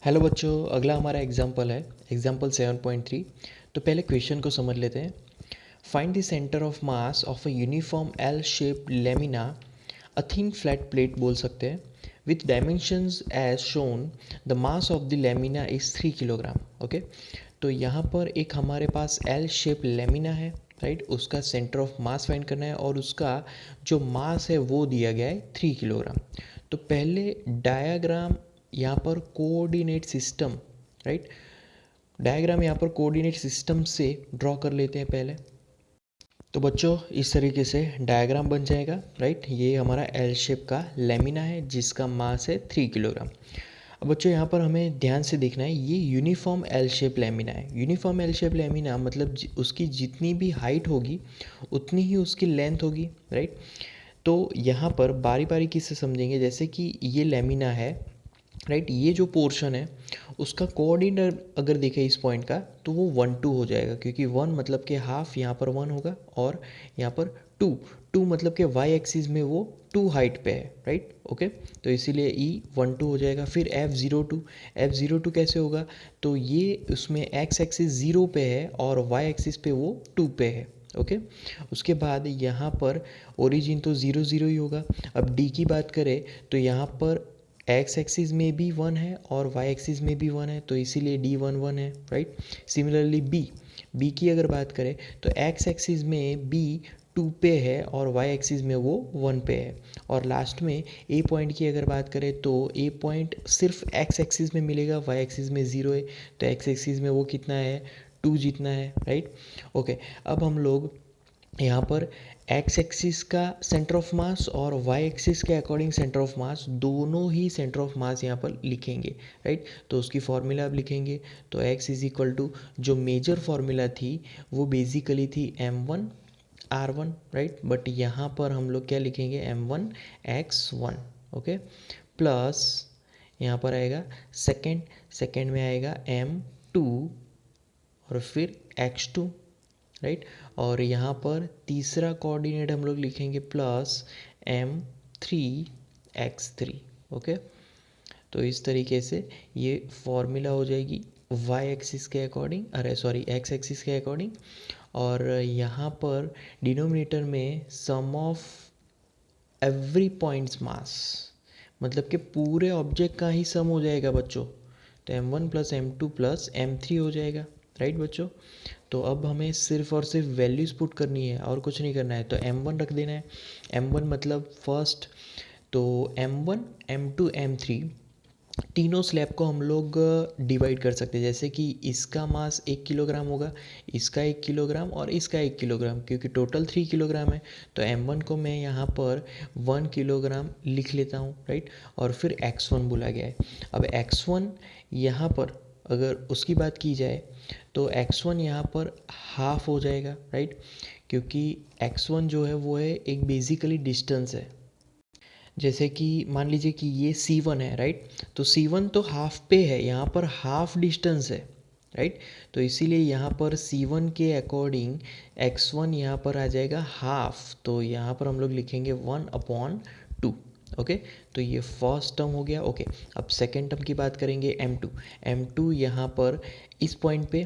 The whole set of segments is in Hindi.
हेलो बच्चों, अगला हमारा एग्जाम्पल है एग्जाम्पल 7.3। तो पहले क्वेश्चन को समझ लेते हैं। Find the centre of mass of a uniform L shape lamina, a thin flat plate बोल सकते हैं, with dimensions as shown. The mass of the lamina is 3 kilogram. Okay, तो यहाँ पर एक हमारे पास एल शेप लेमिना है, राइट। उसका सेंटर ऑफ मास फाइंड करना है और उसका जो मास है वो दिया गया है 3 किलोग्राम। तो पहले डायाग्राम यहाँ पर कोऑर्डिनेट सिस्टम, राइट, डायग्राम यहाँ पर कोऑर्डिनेट सिस्टम से ड्रॉ कर लेते हैं पहले। तो बच्चों इस तरीके से डायग्राम बन जाएगा, राइट। ये हमारा एल शेप का लेमिना है जिसका मास है 3 किलोग्राम। अब बच्चों यहाँ पर हमें ध्यान से देखना है, ये यूनिफॉर्म एल शेप लेमिना है। यूनिफॉर्म एल शेप लेमिना मतलब उसकी जितनी भी हाइट होगी उतनी ही उसकी लेंथ होगी, राइट। तो यहाँ पर बारी बारी से समझेंगे। जैसे कि ये लेमिना है, राइट, ये जो पोर्शन है उसका कोऑर्डिनेट अगर देखें इस पॉइंट का तो वो 1 2 हो जाएगा, क्योंकि 1 मतलब कि हाफ यहाँ पर 1 होगा और यहाँ पर 2 2 मतलब कि वाई एक्सिस में वो 2 हाइट पे है, राइट। ओके, तो इसीलिए E 1 2 हो जाएगा। फिर F02 कैसे होगा, तो ये उसमें एक्स एक्सिस 0 पे है और वाई एक्सिस पे वो 2 पे है। ओके, उसके बाद यहाँ पर ओरिजिन तो 0 0 ही होगा। अब D की बात करें तो यहाँ पर एक्स एक्सिस में भी 1 है और वाई एक्सिस में भी 1 है, तो इसीलिए D 1 1 है, राइट। सिमिलरली बी की अगर बात करें तो एक्स एक्सिस में बी 2 पे है और वाई एक्सिस में वो 1 पे है। और लास्ट में ए पॉइंट की अगर बात करें तो ए पॉइंट सिर्फ एक्स एक्सिस में मिलेगा, वाई एक्सिस में 0 है, तो एक्स एक्सिस में वो कितना है, 2 जितना है, राइट। ओके, अब हम लोग यहाँ पर एक्स एक्सिस का सेंटर ऑफ मास और वाई एक्सिस के अकॉर्डिंग सेंटर ऑफ मास, दोनों ही सेंटर ऑफ मास यहाँ पर लिखेंगे, राइट। तो उसकी फॉर्मूला अब लिखेंगे तो x इज इक्वल टू, जो मेजर फॉर्मूला थी वो बेसिकली थी m1 r1, राइट। बट यहाँ पर हम लोग क्या लिखेंगे, m1 x1, ओके, प्लस यहाँ पर आएगा सेकेंड सेकेंड में आएगा m2 और फिर x2, राइट। और यहाँ पर तीसरा कोऑर्डिनेट हम लोग लिखेंगे प्लस m3 x3। ओके, तो इस तरीके से ये फॉर्मूला हो जाएगी वाई एक्सिस के अकॉर्डिंग, अरे सॉरी एक्स एक्सिस के अकॉर्डिंग। और यहाँ पर डिनोमिनेटर में सम ऑफ एवरी पॉइंट्स मास, मतलब कि पूरे ऑब्जेक्ट का ही सम हो जाएगा बच्चों। तो m1 plus m2 plus m3 हो जाएगा, राइट बच्चों। तो अब हमें सिर्फ और सिर्फ वैल्यूज़ पुट करनी है और कुछ नहीं करना है। तो m1 रख देना है, m1 मतलब फर्स्ट, तो m1 m2 m3 तीनों स्लैब को हम लोग डिवाइड कर सकते हैं। जैसे कि इसका मास 1 किलोग्राम होगा, इसका 1 किलोग्राम और इसका 1 किलोग्राम, क्योंकि टोटल 3 किलोग्राम है। तो m1 को मैं यहाँ पर 1 किलोग्राम लिख लेता हूँ, राइट। और फिर x1 बोला गया है। अब x1 यहाँ पर अगर उसकी बात की जाए तो x1 यहाँ पर हाफ हो जाएगा, राइट, क्योंकि x1 जो है वो है एक बेसिकली डिस्टेंस है। जैसे कि मान लीजिए कि ये C1 है, राइट, तो C1 तो हाफ पे है, यहाँ पर हाफ डिस्टेंस है, राइट। तो इसीलिए यहाँ पर C1 के अकॉर्डिंग x1 यहाँ पर आ जाएगा हाफ, तो यहाँ पर हम लोग लिखेंगे 1/2। ओके, तो ये फर्स्ट टर्म हो गया। ओके, अब सेकेंड टर्म की बात करेंगे m2 यहाँ पर इस पॉइंट पे।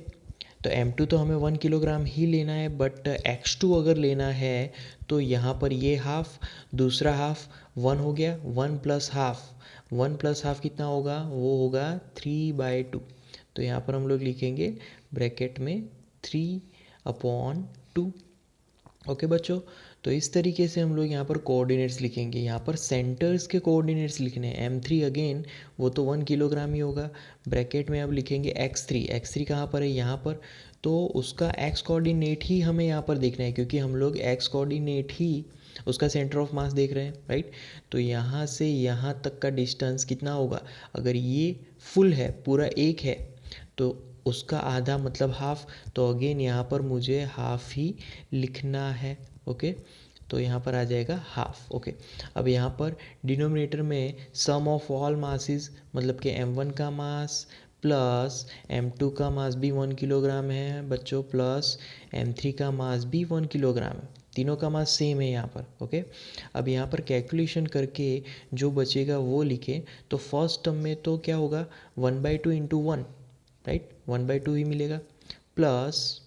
तो m2 तो हमें 1 किलोग्राम ही लेना है, बट x2 अगर लेना है तो यहाँ पर ये हाफ, दूसरा हाफ 1 हो गया, 1 प्लस हाफ कितना होगा, वो होगा 3/2। तो यहाँ पर हम लोग लिखेंगे ब्रैकेट में 3/2। ओके बच्चों, तो इस तरीके से हम लोग यहाँ पर कोऑर्डिनेट्स लिखेंगे। यहाँ पर सेंटर्स के कोऑर्डिनेट्स लिखने हैं। m3 अगेन वो तो 1 किलोग्राम ही होगा। ब्रैकेट में अब लिखेंगे x3 कहाँ पर है, यहाँ पर। तो उसका x कोऑर्डिनेट ही हमें यहाँ पर देखना है, क्योंकि हम लोग x कोऑर्डिनेट ही उसका सेंटर ऑफ मास देख रहे हैं, राइट। तो यहाँ से यहाँ तक का डिस्टेंस कितना होगा, अगर ये फुल है, पूरा एक है, तो उसका आधा मतलब हाफ। तो अगेन यहाँ पर मुझे हाफ ही लिखना है। ओके, तो यहाँ पर आ जाएगा हाफ। ओके, अब यहाँ पर डिनोमिनेटर में सम ऑफ ऑल मासेस, मतलब कि m1 का मास प्लस m2 का मास भी 1 किलोग्राम है बच्चों, प्लस m3 का मास भी 1 किलोग्राम है। तीनों का मास सेम है यहाँ पर। ओके, अब यहाँ पर कैलकुलेशन करके जो बचेगा वो लिखें। तो फर्स्ट टर्म में तो क्या होगा, 1/2 इंटू 1, राइट, 1/2 ही मिलेगा, प्लस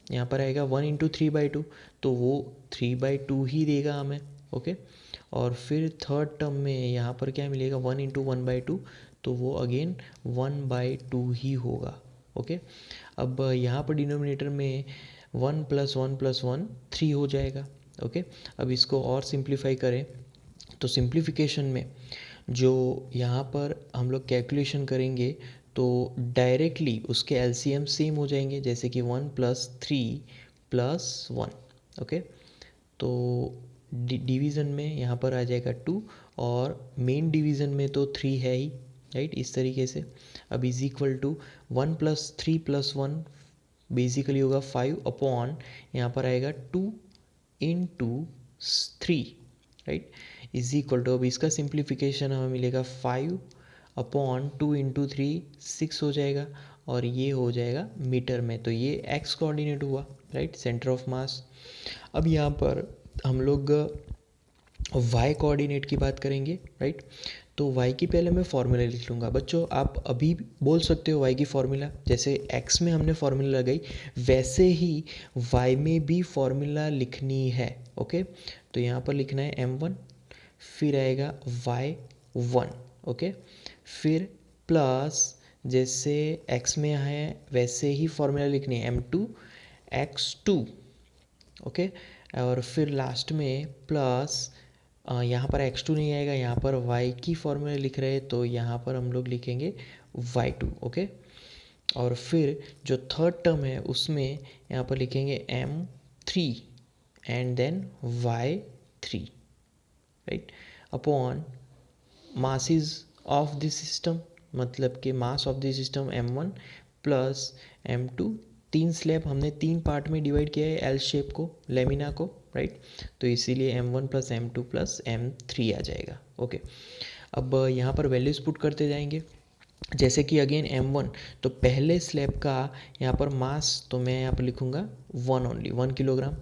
यहाँ पर आएगा 1 इंटू 3/2, तो वो 3/2 ही देगा हमें। ओके, और फिर थर्ड टर्म में यहाँ पर क्या मिलेगा, 1 इंटू 1/2, तो वो अगेन 1/2 ही होगा। ओके, अब यहाँ पर डिनोमिनेटर में 1 + 1 + 1 3 हो जाएगा। ओके, अब इसको और सिंप्लीफाई करें तो सिंप्लीफिकेशन में जो यहाँ पर हम लोग कैलकुलेशन करेंगे तो डायरेक्टली उसके एलसीएम सेम हो जाएंगे, जैसे कि 1 + 3 + 1। ओके, तो डिवीज़न में यहाँ पर आ जाएगा 2, और मेन डिवीज़न में तो 3 है ही, राइट, इस तरीके से। अब इज इक्वल टू 1 + 3 + 1 बेसिकली होगा 5 अपॉन यहाँ पर आएगा 2 into 3, right, is equal to, अब इसका सिंप्लीफिकेशन हमें मिलेगा 5 अपॉन 2 इंटू 3 6 हो जाएगा, और ये हो जाएगा मीटर में। तो ये एक्स कोऑर्डिनेट हुआ, राइट, सेंटर ऑफ मास। अब यहाँ पर हम लोग वाई कोऑर्डिनेट की बात करेंगे, राइट। तो वाई की पहले मैं फॉर्मूला लिख लूँगा। बच्चों आप अभी बोल सकते हो वाई की फॉर्मूला, जैसे एक्स में हमने फॉर्मूला लगाई वैसे ही वाई में भी फॉर्मूला लिखनी है। ओके, तो यहाँ पर लिखना है m1, फिर आएगा y1। ओके, फिर प्लस जैसे x में है वैसे ही फॉर्मूला लिखनी है m2 x2। ओके, और फिर लास्ट में प्लस यहाँ पर x2 नहीं आएगा, यहाँ पर y की फॉर्मूला लिख रहे हैं तो यहाँ पर हम लोग लिखेंगे y2। ओके, और फिर जो थर्ड टर्म है उसमें यहाँ पर लिखेंगे m3 and then y3, right, upon masses of this system, मतलब कि mass of this system m1 plus m2। 3 slab हमने 3 पार्ट में डिवाइड किया है एल शेप को, लेमिना को, राइट, तो इसीलिए m1 + m2 + m3 आ जाएगा। ओके, अब यहाँ पर वैल्यूज पुट करते जाएंगे, जैसे कि अगेन m1, तो पहले स्लैब का यहाँ पर मास तो मैं यहाँ पर लिखूँगा 1 ओनली, 1 किलोग्राम,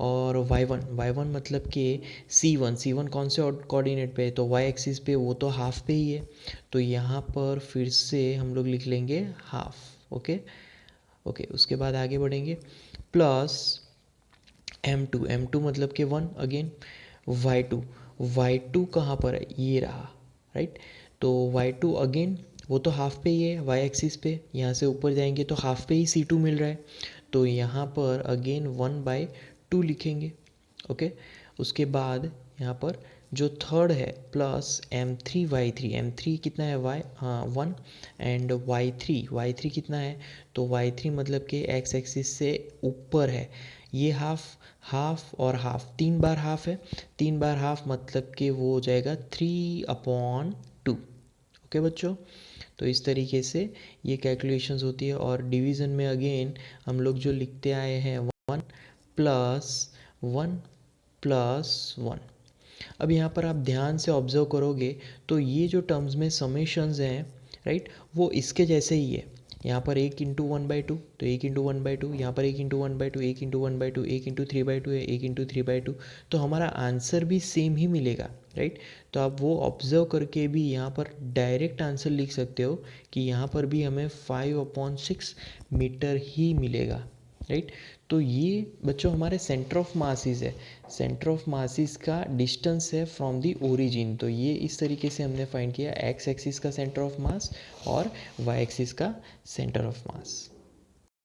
और y1 मतलब कि c1 कौन से कोऑर्डिनेट पे है, तो y एक्सिस पे, वो तो हाफ पे ही है, तो यहाँ पर फिर से हम लोग लिख लेंगे हाफ। ओके, उसके बाद आगे बढ़ेंगे, प्लस m2 मतलब कि 1 अगेन, y2 कहाँ पर है, ये रहा, राइट, तो y2 अगेन वो तो हाफ पे ही है y एक्सिस पे, यहाँ से ऊपर जाएंगे तो हाफ पे ही c2 मिल रहा है, तो यहाँ पर अगेन 1/2 लिखेंगे। ओके, उसके बाद यहाँ पर जो थर्ड है प्लस m3 कितना है y, हाँ 1, एंड y3 कितना है, तो y3 मतलब कि x एक्सिस से ऊपर है, ये हाफ और हाफ, 3 बार हाफ है, 3 बार हाफ मतलब कि वो हो जाएगा 3/2। ओके बच्चों, तो इस तरीके से ये कैलकुलेशंस होती है, और डिवीज़न में अगेन हम लोग जो लिखते आए हैं 1 + 1 + 1। अब यहाँ पर आप ध्यान से ऑब्जर्व करोगे तो ये जो टर्म्स में समेशंस हैं, राइट, वो इसके जैसे ही है। यहाँ पर 1 × 1/2, तो 1 × 1/2, यहाँ पर 1 × 1/2, 1 × 1/2, 1 × 3/2 है, 1 × 3/2, तो हमारा आंसर भी सेम ही मिलेगा, राइट। तो आप वो ऑब्जर्व करके भी यहाँ पर डायरेक्ट आंसर लिख सकते हो कि यहाँ पर भी हमें 5/6 मीटर ही मिलेगा, राइट। तो ये बच्चों हमारे सेंटर ऑफ मासिस है, सेंटर ऑफ मासिस का डिस्टेंस है फ्रॉम द ओरिजिन। तो ये इस तरीके से हमने फाइंड किया एक्स एक्सिस का सेंटर ऑफ मास और वाई एक्सिस का सेंटर ऑफ मास।